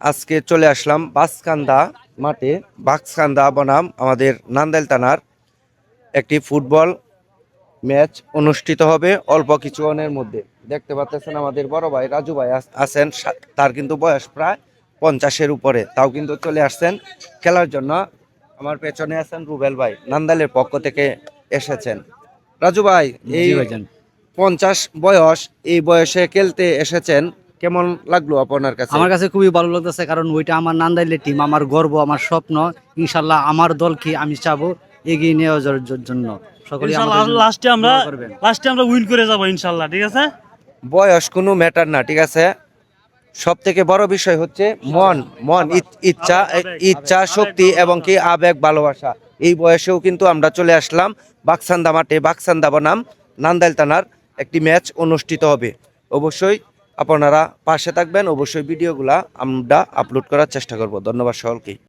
আজকে চলে আসলাম বাঁশকান্দা মাঠে। বাঁশকান্দা বনাম আমাদের নান্দাইল থানার একটি ফুটবল ম্যাচ অনুষ্ঠিত হবে অল্প কিছুক্ষণের মধ্যে। দেখতে পাচ্ছেন আমাদের বড় ভাই রাজু ভাই আছেন, তার কিন্তু বয়স প্রায় 50-এর উপরে, তাও কিন্তু চলে আসছেন খেলার জন্য। আমার পেছনে আছেন রুবেল ভাই, নান্দাইলের পক্ষ থেকে এসেছেন। রাজু ভাই, এই জি ভাইজান। 50 বয়স, এই বয়সে খেলতে এসেছেন, কেমন লাগলো আপনার কাছে? আমার কাছে খুবই ভালো লাগতেছে, কারণ ওইটা আমার নান্দাইলের টিম, আমার গর্ব, আমার স্বপ্ন। ইনশাল্লাহ আমার দলকে আমি চাবো এগিয়ে নিয়ে যাওয়ার জন্য। সকলেই ইনশাআল্লাহ আমাদের জন্য দোয়া করবেন। লাস্টে আমরা উইন করে যাব ইনশাআল্লাহ, ঠিক আছে। বয়স কোনো ম্যাটার না, ঠিক আছে। সব থেকে বড় বিষয় হচ্ছে মন, ইচ্ছা, ইচ্ছা শক্তি এবং কি আবেগ, ভালোবাসা। এই বয়সেও কিন্তু আমরা চলে আসলাম বাকসান্দা মাঠে। বাকসান্দা বনাম নান্দাইল থানার একটি ম্যাচ অনুষ্ঠিত হবে। অবশ্যই আপনারা পাশে থাকবেন, অবশ্যই ভিডিওগুলা আমরা আপলোড করার চেষ্টা করব। ধন্যবাদ সকলকে।